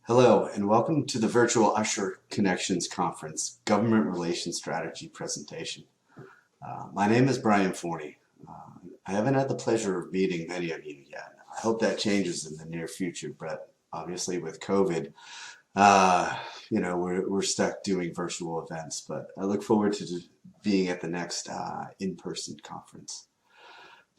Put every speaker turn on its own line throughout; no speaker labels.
Hello, and welcome to the virtual Usher Connections Conference Government Relations Strategy presentation. My name is Brian Forney. I haven't had the pleasure of meeting many of you yet. I hope that changes in the near future, but obviously with COVID, we're stuck doing virtual events, but I look forward to being at the next in-person conference.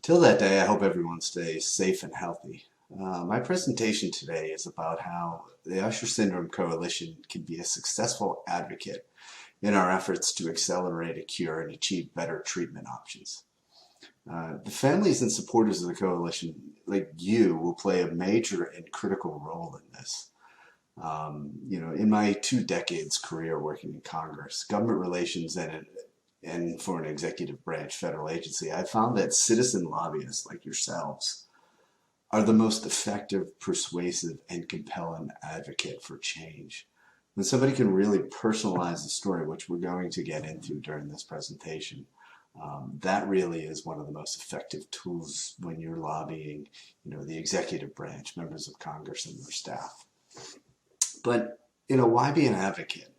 Till that day, I hope everyone stays safe and healthy. My presentation today is about how the Usher Syndrome Coalition can be a successful advocate in our efforts to accelerate a cure and achieve better treatment options. The families and supporters of the coalition, like you, will play a major and critical role in this. In my 2 decades career working in Congress, government relations and for an executive branch federal agency, I found that citizen lobbyists like yourselves are the most effective, persuasive, and compelling advocate for change. When somebody can really personalize the story, which we're going to get into during this presentation, that really is one of the most effective tools when you're lobbying, the executive branch, members of Congress, and their staff. But, why be an advocate?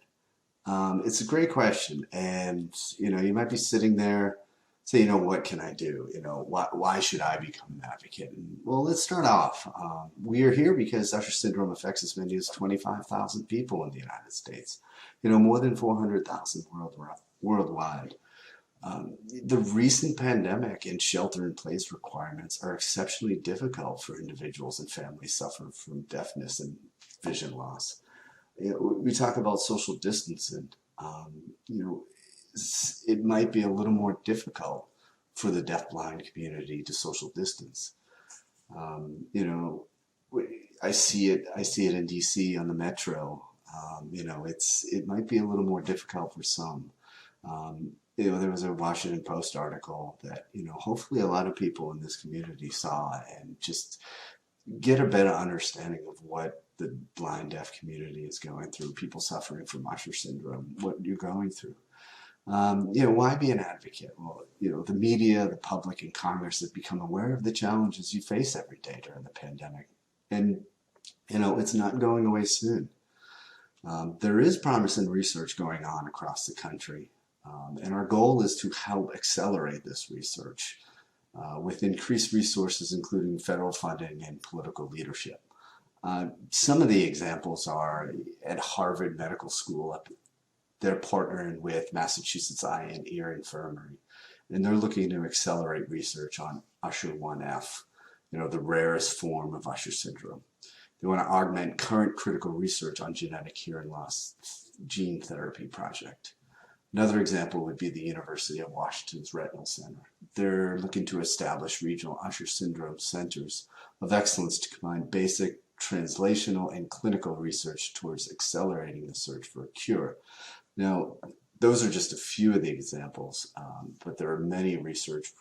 It's a great question, and you might be sitting there. So, what can I do? Why should I become an advocate? And, well, let's start off. We are here because Usher syndrome affects as many as 25,000 people in the United States, more than 400,000 worldwide. The recent pandemic and shelter-in-place requirements are exceptionally difficult for individuals and families suffering from deafness and vision loss. We talk about social distancing. It might be a little more difficult for the deafblind community to social distance. I see it in DC on the metro. It might be a little more difficult for some. There was a Washington Post article that, hopefully a lot of people in this community saw and just get a better understanding of what the blind deaf community is going through, people suffering from Usher syndrome, what you're going through. Why be an advocate? Well, the media, the public, and Congress have become aware of the challenges you face every day during the pandemic. And, it's not going away soon. There is promising research going on across the country. And our goal is to help accelerate this research with increased resources, including federal funding and political leadership. Some of the examples are at Harvard Medical School. They're partnering with Massachusetts Eye and Ear Infirmary, and they're looking to accelerate research on Usher 1F, the rarest form of Usher syndrome. They want to augment current critical research on genetic hearing loss gene therapy project. Another example would be the University of Washington's Retinal Center. They're looking to establish regional Usher syndrome centers of excellence to combine basic translational and clinical research towards accelerating the search for a cure. Now, those are just a few of the examples, but there are many research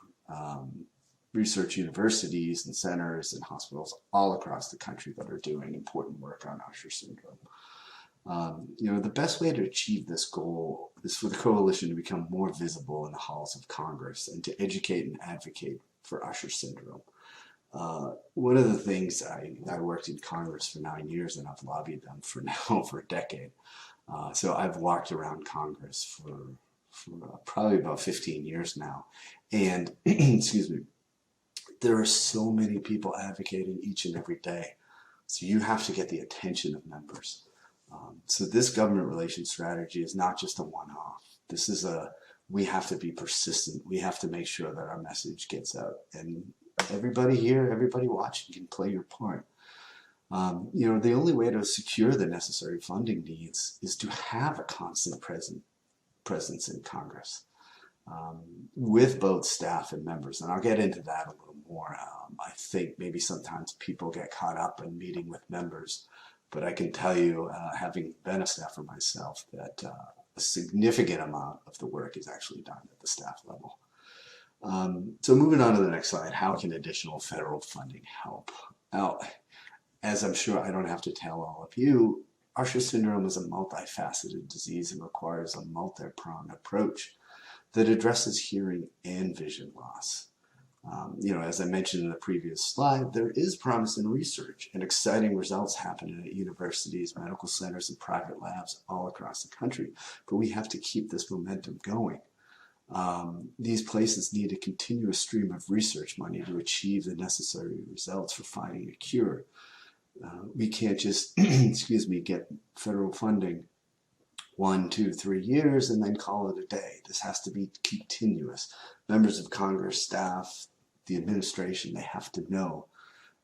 universities and centers and hospitals all across the country that are doing important work on Usher syndrome. The best way to achieve this goal is for the coalition to become more visible in the halls of Congress and to educate and advocate for Usher syndrome. One of the things I worked in Congress for 9 years, and I've lobbied them for a decade. So I've walked around Congress for probably about 15 years now. And, excuse me, there are so many people advocating each and every day. So you have to get the attention of members. So this government relations strategy is not just a one-off. We have to be persistent. We have to make sure that our message gets out. And everybody here, everybody watching can play your part. The only way to secure the necessary funding needs is to have a constant presence in Congress with both staff and members. And I'll get into that a little more. I think maybe sometimes people get caught up in meeting with members, but I can tell you, having been a staffer myself, that a significant amount of the work is actually done at the staff level. So moving on to the next slide, how can additional federal funding help? Now, as I'm sure I don't have to tell all of you, Usher syndrome is a multifaceted disease and requires a multi-pronged approach that addresses hearing and vision loss. As I mentioned in the previous slide, there is promise in research and exciting results happening at universities, medical centers, and private labs all across the country. But we have to keep this momentum going. These places need a continuous stream of research money to achieve the necessary results for finding a cure. We can't just, get federal funding 1, 2, 3 years and then call it a day. This has to be continuous. Members of Congress, staff, the administration, they have to know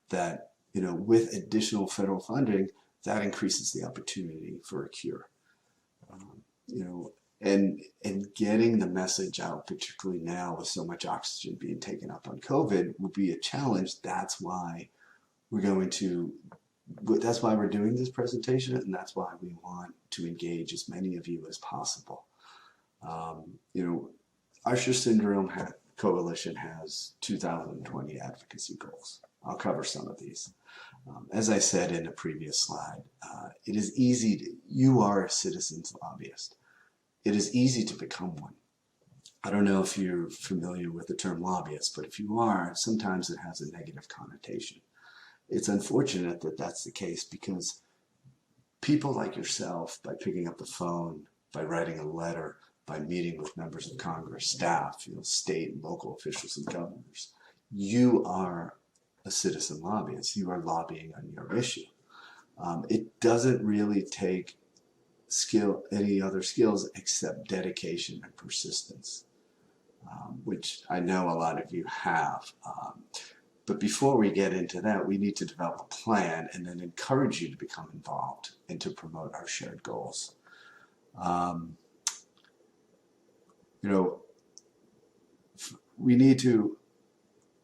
that, with additional federal funding, that increases the opportunity for a cure. And getting the message out, particularly now with so much oxygen being taken up on COVID, will be a challenge. That's why we're doing this presentation, and that's why we want to engage as many of you as possible. Usher Syndrome Coalition has 2020 advocacy goals. I'll cover some of these. As I said in a previous slide, it is easy you are a citizen's lobbyist. It is easy to become one. I don't know if you're familiar with the term lobbyist, but if you are, sometimes it has a negative connotation. It's unfortunate that that's the case because people like yourself, by picking up the phone, by writing a letter, by meeting with members of Congress, staff, state and local officials and governors, you are a citizen lobbyist. You are lobbying on your issue. It doesn't really take any other skills except dedication and persistence, which I know a lot of you have. But before we get into that, we need to develop a plan and then encourage you to become involved and to promote our shared goals.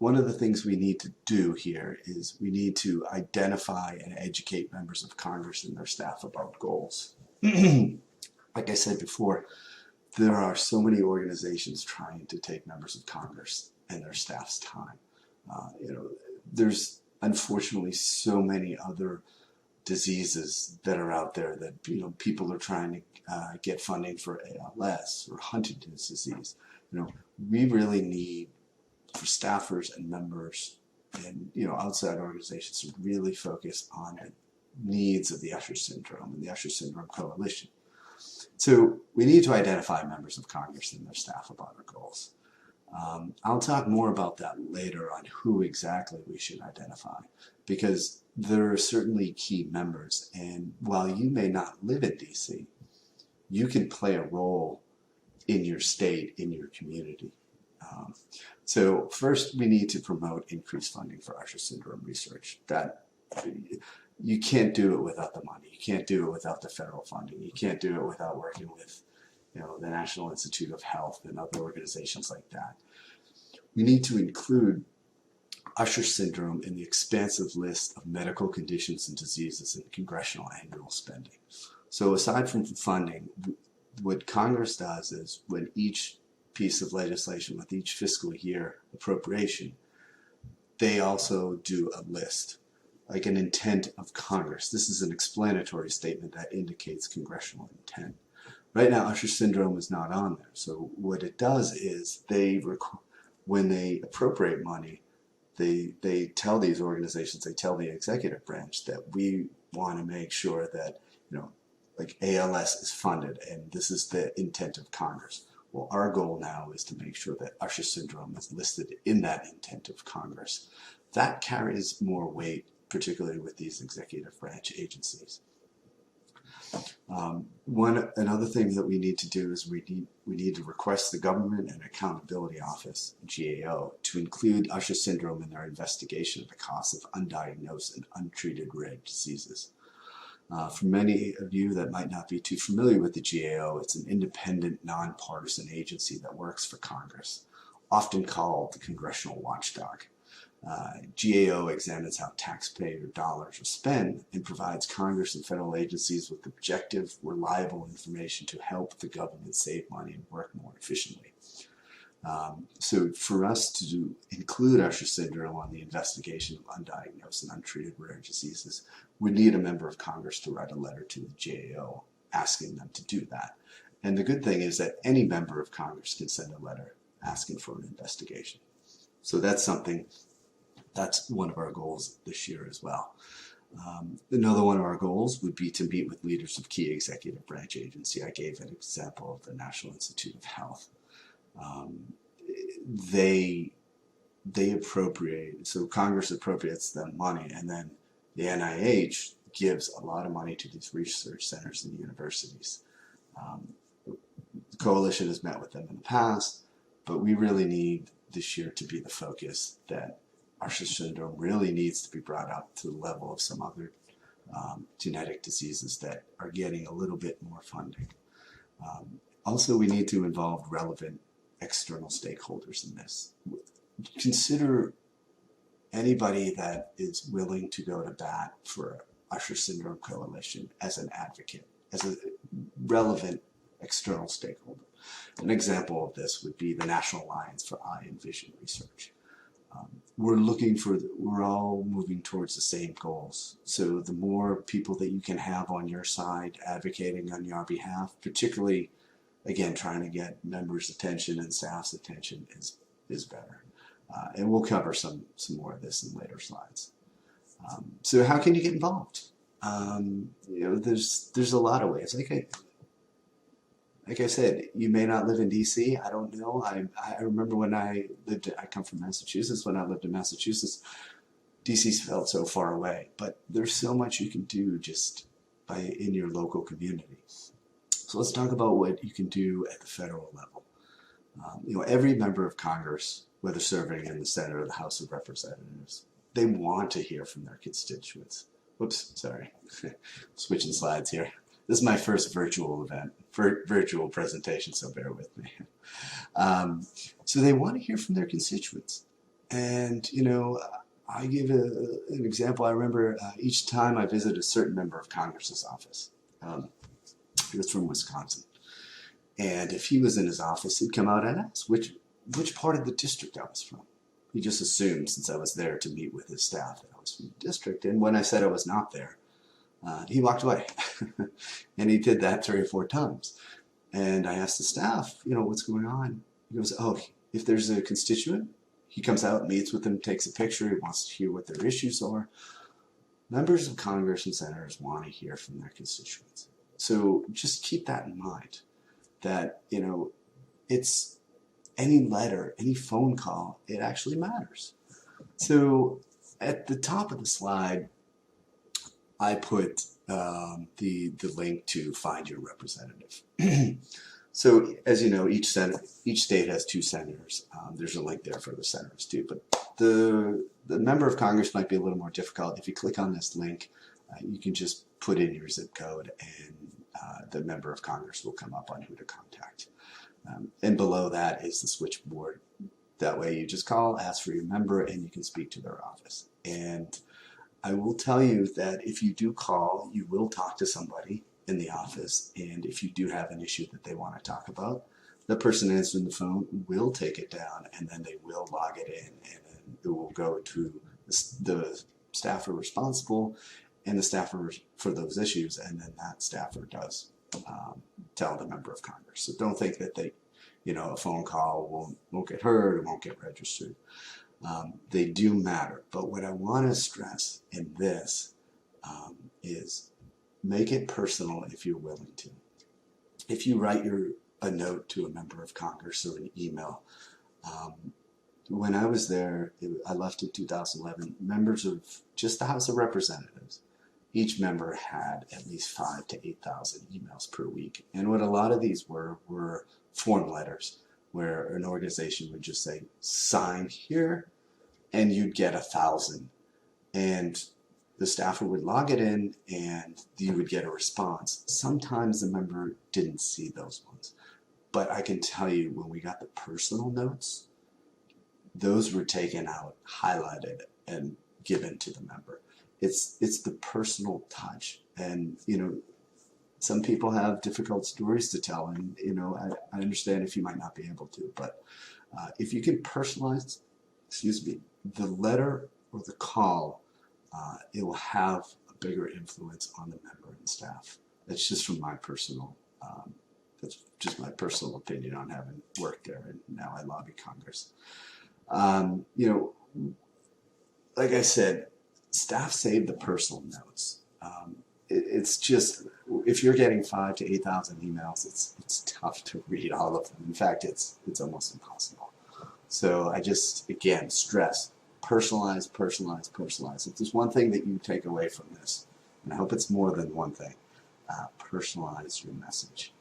One of the things we need to do here is we need to identify and educate members of Congress and their staff about goals. Like I said before, there are so many organizations trying to take members of Congress and their staff's time. There's unfortunately so many other diseases that are out there that people are trying to get funding for ALS or Huntington's disease. We really need for staffers and members and outside organizations to really focus on the needs of the Usher Syndrome and the Usher Syndrome Coalition. So we need to identify members of Congress and their staff about our goals. I'll talk more about that later on who exactly we should identify, because there are certainly key members, and while you may not live in DC, you can play a role in your state, in your community. So first, we need to promote increased funding for Usher Syndrome research. That you can't do it without the money. You can't do it without the federal funding. You can't do it without working with the National Institute of Health and other organizations like that. We need to include Usher Syndrome in the expansive list of medical conditions and diseases in congressional annual spending. So aside from funding, what Congress does is when each piece of legislation, with each fiscal year appropriation, they also do a list, like an intent of Congress. This is an explanatory statement that indicates congressional intent. Right now, Usher Syndrome is not on there. So what it does is when they appropriate money, they tell these organizations, they tell the executive branch that we want to make sure that, like ALS is funded and this is the intent of Congress. Well, our goal now is to make sure that Usher Syndrome is listed in that intent of Congress. That carries more weight, particularly with these executive branch agencies. Another thing that we need to do is we need to request the Government and Accountability Office, GAO, to include Usher Syndrome in their investigation of the costs of undiagnosed and untreated rare diseases. For many of you that might not be too familiar with the GAO, it's an independent, nonpartisan agency that works for Congress, often called the Congressional Watchdog. GAO examines how taxpayer dollars are spent and provides Congress and federal agencies with objective, reliable information to help the government save money and work more efficiently. So for us to include Usher Syndrome on the investigation of undiagnosed and untreated rare diseases, we need a member of Congress to write a letter to the GAO asking them to do that. And the good thing is that any member of Congress can send a letter asking for an investigation. So that's one of our goals this year as well. Another one of our goals would be to meet with leaders of key executive branch agency. I gave an example of the National Institute of Health. They appropriate, so Congress appropriates them money, and then the NIH gives a lot of money to these research centers and universities. The coalition has met with them in the past, but we really need this year to be the focus that Usher syndrome really needs to be brought up to the level of some other genetic diseases that are getting a little bit more funding. Also, we need to involve relevant external stakeholders in this. Consider anybody that is willing to go to bat for Usher Syndrome Coalition as an advocate, as a relevant external stakeholder. An example of this would be the National Alliance for Eye and Vision Research. We're all moving towards the same goals. So the more people that you can have on your side advocating on your behalf, particularly, again, trying to get members' attention and staff's attention is better. And we'll cover some more of this in later slides. So how can you get involved? There's a lot of ways. Like I said, you may not live in DC. I don't know. I remember when I come from Massachusetts. When I lived in Massachusetts, DC felt so far away. But there's so much you can do just in your local community. So let's talk about what you can do at the federal level. Every member of Congress, whether serving in the Senate or the House of Representatives, they want to hear from their constituents. Whoops, sorry. Switching slides here. This is my first virtual event, virtual presentation, so bear with me. So they want to hear from their constituents. And, I give an example. I remember each time I visit a certain member of Congress's office. He was from Wisconsin. And if he was in his office, he'd come out and ask which part of the district I was from. He just assumed, since I was there to meet with his staff, that I was from the district. And when I said I was not there, he walked away. And he did that 3 or 4 times. And I asked the staff, what's going on? He goes, if there's a constituent, he comes out, meets with them, takes a picture. He wants to hear what their issues are. Members of Congress and senators want to hear from their constituents. So just keep that in mind, that, it's any letter, any phone call, it actually matters. So at the top of the slide, I put the link to find your representative. So as you know, each state has 2 senators. There's a link there for the senators too, but the member of Congress might be a little more difficult. If you click on this link, you can just put in your zip code and the member of Congress will come up on who to contact. And below that is the switchboard. That way you just call, ask for your member, and you can speak to their office. And I will tell you that if you do call, you will talk to somebody in the office. And if you do have an issue that they want to talk about, the person answering the phone will take it down, and then they will log it in, and then it will go to the staffer responsible and the staffer for those issues, and then that staffer does tell the member of Congress. So don't think that a phone call won't get heard or won't get registered. They do matter. But what I want to stress in this is make it personal if you're willing to. If you write a note to a member of Congress or an email, when I was there, I left in 2011, members of just the House of Representatives, each member had at least 5,000 to 8,000 emails per week. And what a lot of these were form letters, where an organization would just say, sign here, and you'd get 1,000. And the staffer would log it in, and you would get a response. Sometimes the member didn't see those ones. But I can tell you, when we got the personal notes, those were taken out, highlighted, and given to the member. It's the personal touch. And, some people have difficult stories to tell, and, I understand if you might not be able to, but if you can personalize, the letter or the call, it will have a bigger influence on the member and staff. That's just from my personal, opinion on having worked there, and now I lobby Congress. You know, like I said, staff save the personal notes. It's just, if you're getting 5,000 to 8,000 emails, it's tough to read all of them. In fact, it's almost impossible. So I just, again, stress, personalize, personalize, personalize. If there's one thing that you take away from this, and I hope it's more than one thing, personalize your message.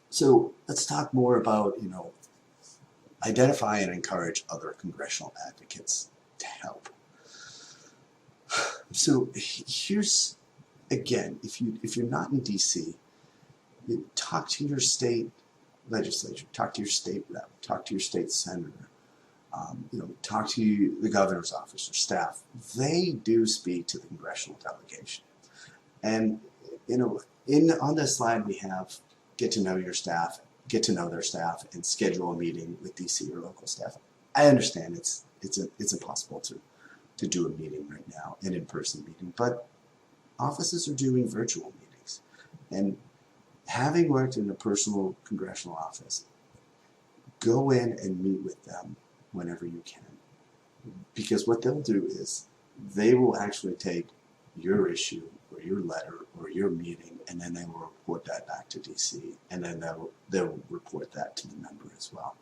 So let's talk more about, you know, identify and encourage other congressional advocates to help. So here's, again, if you're not in DC, talk to your state legislature, talk to your state rep, talk to your state senator, you know, talk to the governor's office or staff. They do speak to the congressional delegation. And, you know, on this slide we have get to know your staff, get to know their staff, and schedule a meeting with DC or local staff. I understand it's impossible to do a meeting right now, an in-person meeting, but offices are doing virtual meetings. And having worked in a personal congressional office, go in and meet with them whenever you can. Because what they'll do is they will actually take your issue or your letter or your meeting, and then they will report that back to DC, and then they'll report that to the member as well.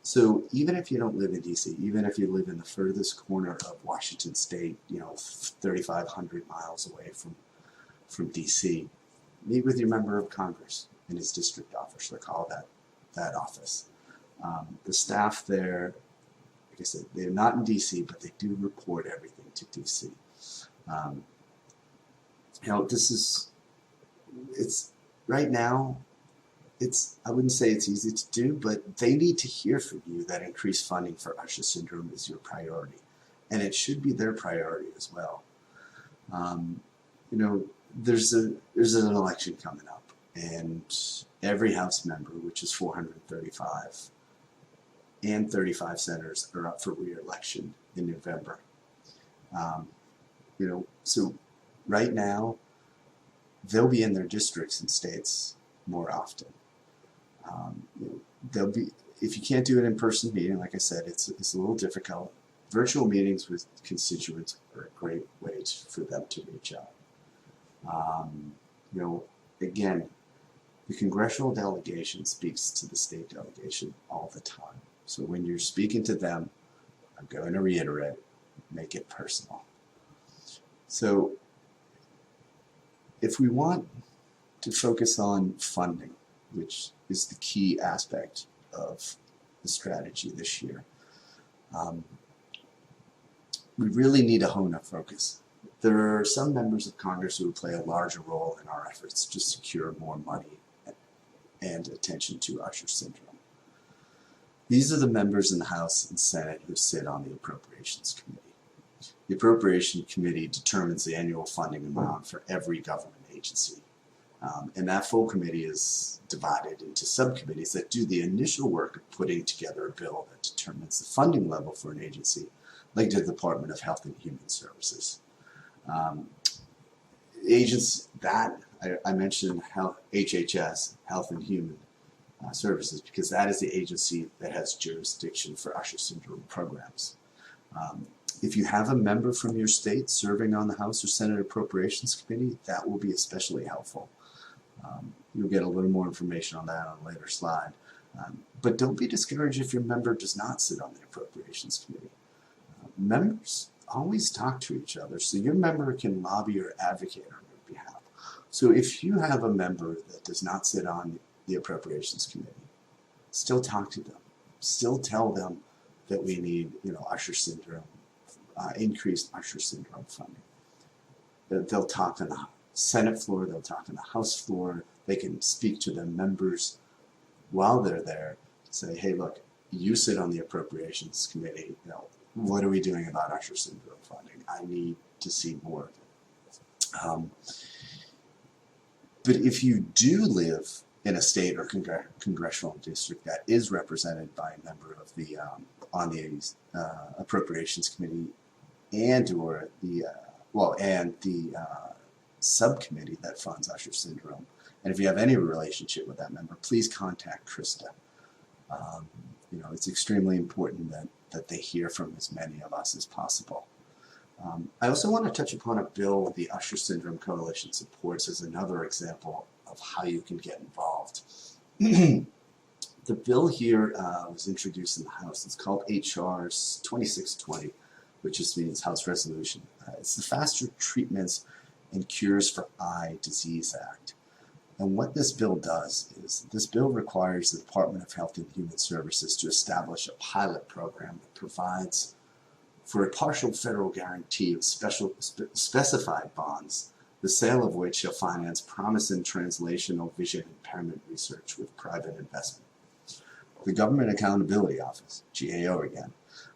So even if you don't live in DC, even if you live in the furthest corner of Washington State, you know, 3,500 miles away from DC, meet with your member of Congress in his district office, or call that office. The staff there, like I said, they're not in DC, but they do report everything to DC. You know, it's right now, I wouldn't say it's easy to do, but they need to hear from you that increased funding for Usher syndrome is your priority. And it should be their priority as well. You know, there's an election coming up, and every House member, which is 435, and 35 senators are up for re-election in November. You know, so right now, they'll be in their districts and states more often. You know, they'll be, if you can't do an in-person meeting, like I said, it's a little difficult. Virtual meetings with constituents are a great way for them to reach out. You know, again, the congressional delegation speaks to the state delegation all the time. So when you're speaking to them, I'm going to reiterate, make it personal. So if we want to focus on funding, which is the key aspect of the strategy this year, we really need to hone our focus. There are some members of Congress who will play a larger role in our efforts to secure more money and attention to Usher syndrome. These are the members in the House and Senate who sit on the Appropriations Committee. The Appropriation Committee determines the annual funding amount for every government agency. And that full committee is divided into subcommittees that do the initial work of putting together a bill that determines the funding level for an agency, like the Department of Health and Human Services. Agents that I mentioned HHS, Health and Human Services, because that is the agency that has jurisdiction for Usher syndrome programs. If you have a member from your state serving on the House or Senate Appropriations Committee, that will be especially helpful. You'll get a little more information on that on a later slide. But don't be discouraged if your member does not sit on the Appropriations Committee. Members always talk to each other, so your member can lobby or advocate on your behalf. So if you have a member that does not sit on the Appropriations Committee, still talk to them. Still tell them that we need, you know, Usher syndrome, increased Usher syndrome funding. They'll talk on the Senate floor, they'll talk on the House floor, they can speak to their members while they're there, say, hey, look, you sit on the Appropriations Committee, you know, what are we doing about Usher syndrome funding? I need to see more of it. But if you do live in a state or congressional district that is represented by a member of the on the Appropriations Committee and or the subcommittee that funds Usher syndrome, and if you have any relationship with that member, please contact Krista. it's extremely important that they hear from as many of us as possible. I also want to touch upon a bill the Usher Syndrome Coalition supports as another example of how you can get involved. The bill here was introduced in the House. It's called HR 2620, which just means House Resolution. It's the Faster Treatments and Cures for Eye Disease Act. And what this bill does is this bill requires the Department of Health and Human Services to establish a pilot program that provides for a partial federal guarantee of specified bonds, the sale of which shall finance promising translational vision impairment research with private investment. The Government Accountability Office, GAO again,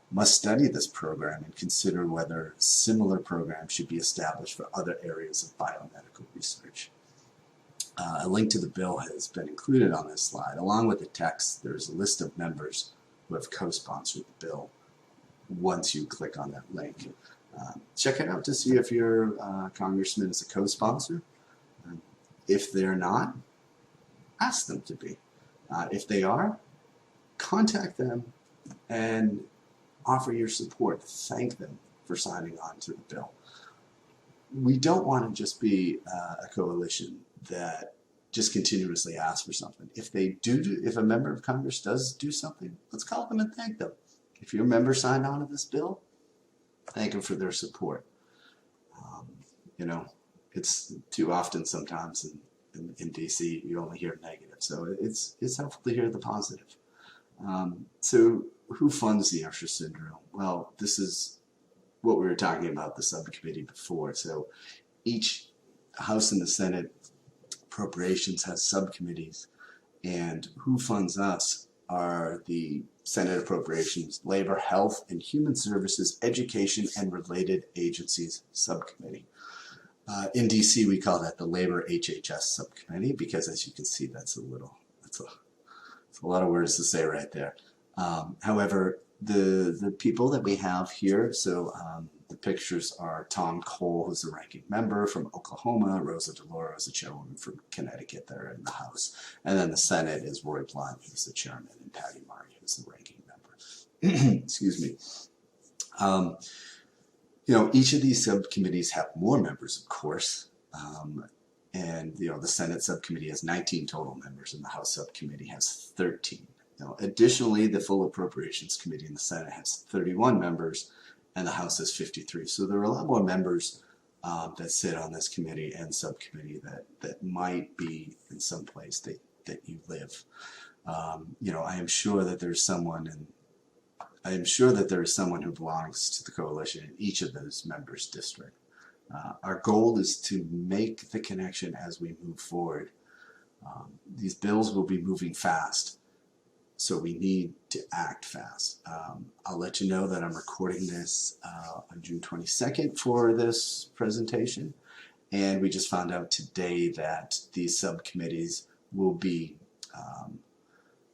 must study this program and consider whether similar programs should be established for other areas of biomedical research. A link to the bill has been included on this slide. Along with the text, there's a list of members who have co-sponsored the bill once you click on that link. Check it out to see if your congressman is a co-sponsor. If they're not, ask them to be. If they are, contact them and offer your support. Thank them for signing on to the bill. We don't want to just be a coalition that just continuously asks for something. If a member of Congress does do something, let's call them and thank them. If your member signed on to this bill, thank them for their support. It's too often sometimes in DC you only hear negative, so it's helpful to hear the positive. So who funds the Usher syndrome? Well, this is what we were talking about, the subcommittee before. So each House and the Senate appropriations has subcommittees, and who funds us are the Senate Appropriations, Labor, Health, and Human Services, Education, and Related Agencies Subcommittee. In DC, we call that the Labor HHS Subcommittee because, as you can see, that's a lot of words to say right there. However, the people that we have here, so the pictures are Tom Cole, who's the ranking member from Oklahoma, Rosa DeLauro is the chairwoman from Connecticut there in the House, and then the Senate is Roy Blunt, who's the chairman, and Patty Murray, who's the ranking member. Excuse me. Each of these subcommittees have more members, of course, and the Senate subcommittee has 19 total members, and the House subcommittee has 13. Additionally, the full Appropriations Committee in the Senate has 31 members, and the House has 53. So there are a lot more members that sit on this committee and subcommittee that might be in some place that you live. I am sure that there's someone who belongs to the coalition in each of those members' district. Our goal is to make the connection as we move forward. These bills will be moving fast, so we need to act fast. I'll let you know that I'm recording this on June 22nd for this presentation, and we just found out today that these subcommittees will be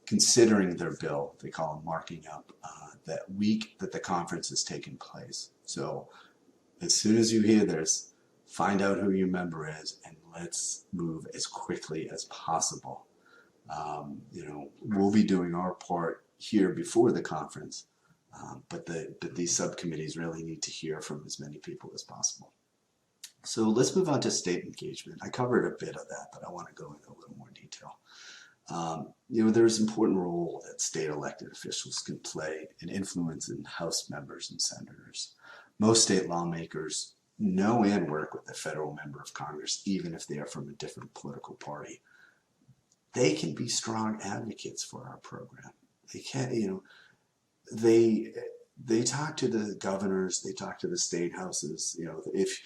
considering their bill. They call them marking up that week that the conference is taking place. So as soon as you hear this, find out who your member is and let's move as quickly as possible. We'll be doing our part here before the conference, but these subcommittees really need to hear from as many people as possible. So let's move on to state engagement. I covered a bit of that, but I want to go into a little more detail. There's an important role that state elected officials can play in influencing House members and senators. Most state lawmakers know and work with a federal member of Congress, even if they are from a different political party. They can be strong advocates for our program. They can, they talk to the governors, they talk to the state houses. If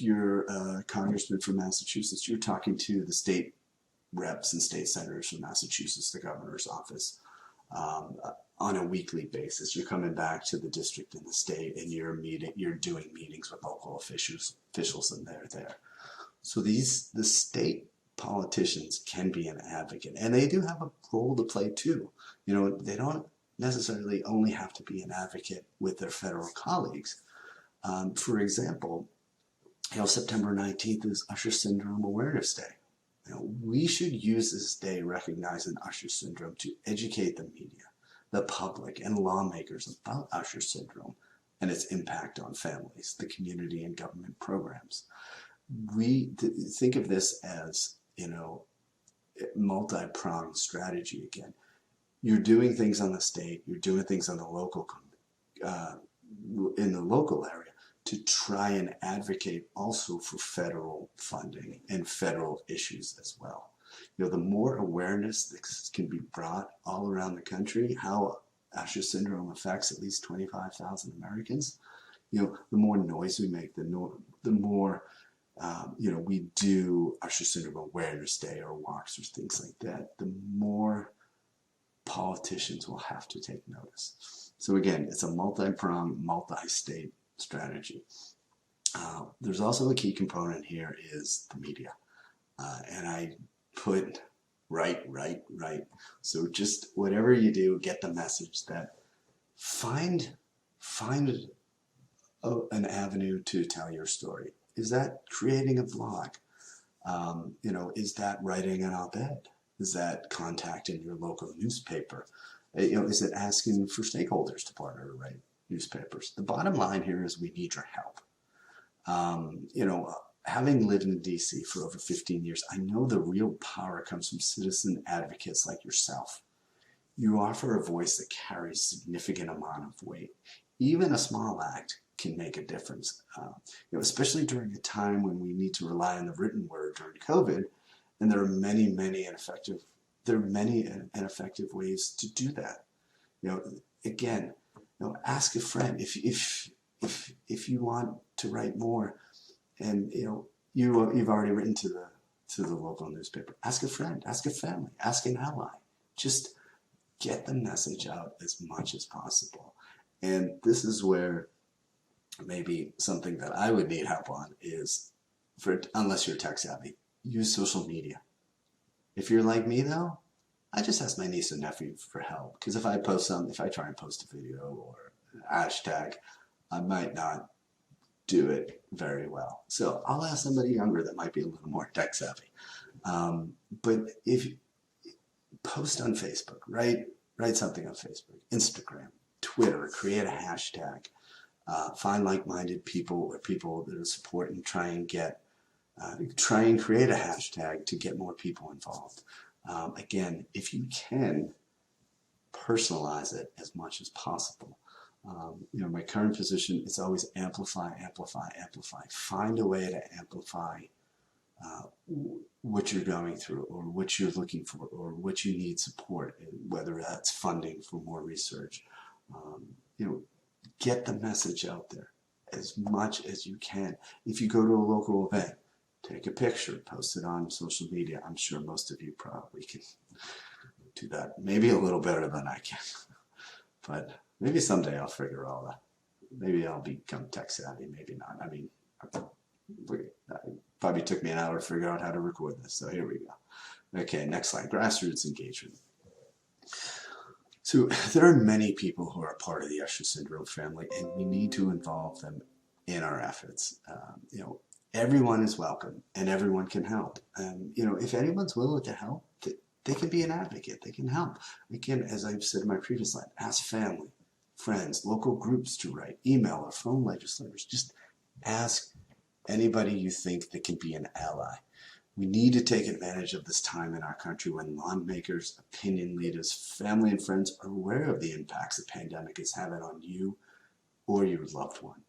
you're a congressman from Massachusetts, you're talking to the state reps and state senators from Massachusetts, the governor's office, on a weekly basis. You're coming back to the district in the state, and you're doing meetings with local officials, and they're there. So the state politicians can be an advocate, and they do have a role to play too. They don't necessarily only have to be an advocate with their federal colleagues. For example, September 19th is Usher Syndrome Awareness Day. We should use this day recognizing Usher syndrome to educate the media, the public, and lawmakers about Usher syndrome and its impact on families, the community, and government programs. We think of this as, multi-pronged strategy again. You're doing things on the state, you're doing things on the local, in the local area to try and advocate also for federal funding and federal issues as well. The more awareness that can be brought all around the country, how Usher syndrome affects at least 25,000 Americans, the more noise we make, the more we do Usher Syndrome Awareness Day or walks or things like that, the more politicians will have to take notice. So again, it's a multi-pronged, multi-state strategy. There's also a key component here is the media. And I put right. So just whatever you do, get the message that find an avenue to tell your story. Is that creating a blog? Is that writing an op-ed? Is that contacting your local newspaper? Is it asking for stakeholders to partner to write newspapers? The bottom line here is we need your help. Having lived in DC for over 15 years, I know the real power comes from citizen advocates like yourself. You offer a voice that carries a significant amount of weight. Even a small act can make a difference, especially during a time when we need to rely on the written word during COVID, and there are many ineffective ways to do that. Again, ask a friend if you want to write more, and you've already written to the local newspaper. Ask a friend, ask a family, ask an ally. Just get the message out as much as possible. And this is where maybe something that I would need help on is, unless you're tech savvy, use social media. If you're like me though, I just ask my niece and nephew for help, because if I try and post a video or a hashtag, I might not do it very well. So I'll ask somebody younger that might be a little more tech savvy. But if you post on Facebook, write something on Facebook, Instagram, Twitter, create a hashtag, find like-minded people or people that are supporting, try and create a hashtag to get more people involved. Again, if you can, personalize it as much as possible. My current position is always amplify. Find a way to amplify what you're going through or what you're looking for or what you need support in, whether that's funding for more research. Get the message out there as much as you can. If you go to a local event, take a picture, post it on social media. I'm sure most of you probably can do that. Maybe a little better than I can. But maybe someday I'll figure all that. Maybe I'll become tech savvy, maybe not. I mean, it probably took me an hour to figure out how to record this, so here we go. Okay, next slide, grassroots engagement. So there are many people who are part of the Usher Syndrome family, and we need to involve them in our efforts. Everyone is welcome, and everyone can help. If anyone's willing to help, they can be an advocate. They can help. Again, as I've said in my previous slide, ask family, friends, local groups to write, email or phone legislators. Just ask anybody you think that can be an ally. We need to take advantage of this time in our country when lawmakers, opinion leaders, family and friends are aware of the impacts the pandemic is having on you or your loved one.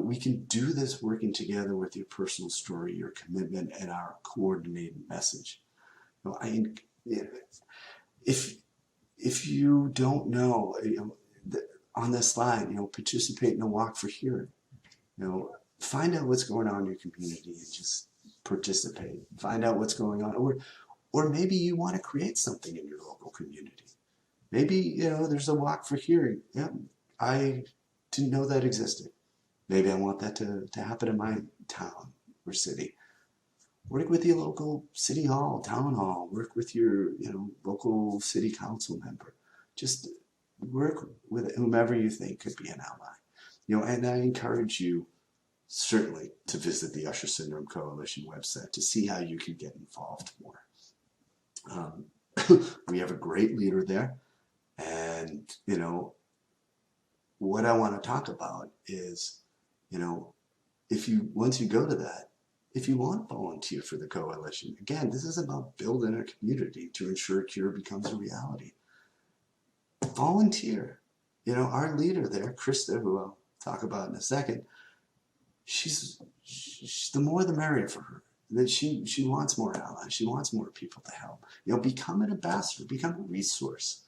We can do this working together with your personal story, your commitment, and our coordinated message. If you don't know, on this slide, participate in a walk for hearing. Find out what's going on in your community and just participate. Find out what's going on, or maybe you want to create something in your local community. Maybe there's a walk for hearing. Yeah, I didn't know that existed. Maybe I want that to happen in my town or city. Work with your local city hall, town hall. Work with your local city council member. Just work with whomever you think could be an ally. And I encourage you certainly to visit the Usher Syndrome Coalition website to see how you can get involved more. We have a great leader there, and what I want to talk about is, once you go to that, if you want to volunteer for the coalition, again, this is about building a community to ensure cure becomes a reality. Volunteer. Our leader there, Krista, who I'll talk about in a second, she's the more the merrier for her. That she wants more allies. She wants more people to help. Become an ambassador. Become a resource.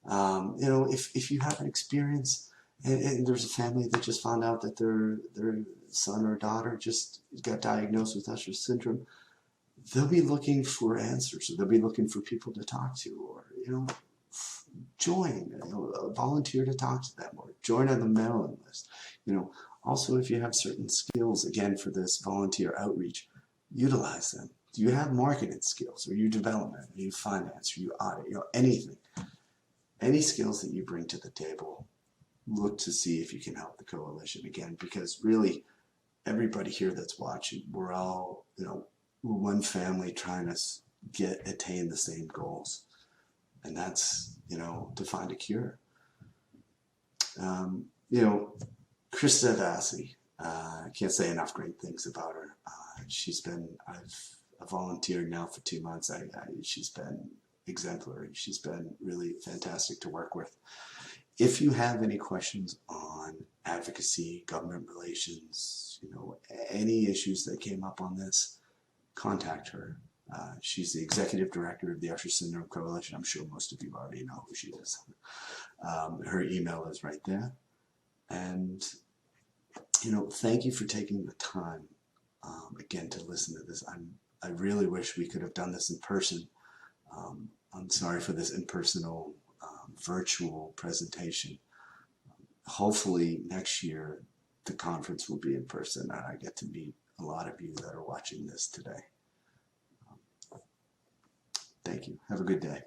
If you have an experience and there's a family that just found out that their son or daughter just got diagnosed with Usher syndrome, they'll be looking for answers, or they'll be looking for people to talk to, or join, volunteer to talk to them, or join on the mailing list. Also, if you have certain skills, again, for this volunteer outreach, utilize them. Do you have marketing skills? Are you development? Are you finance? Are you audit? Anything. Any skills that you bring to the table, look to see if you can help the coalition again, because really everybody here that's watching, we're all, we're one family trying to attain the same goals. And that's, to find a cure. Krista Vassie, I can't say enough great things about her. I've volunteered now for 2 months. She's been exemplary. She's been really fantastic to work with. If you have any questions on advocacy, government relations, any issues that came up on this, contact her. She's the executive director of the Usher Syndrome Coalition. I'm sure most of you already know who she is. Her email is right there. And, thank you for taking the time, again, to listen to this. I really wish we could have done this in person. I'm sorry for this impersonal, virtual presentation. Hopefully next year the conference will be in person and I get to meet a lot of you that are watching this today. Thank you. Have a good day.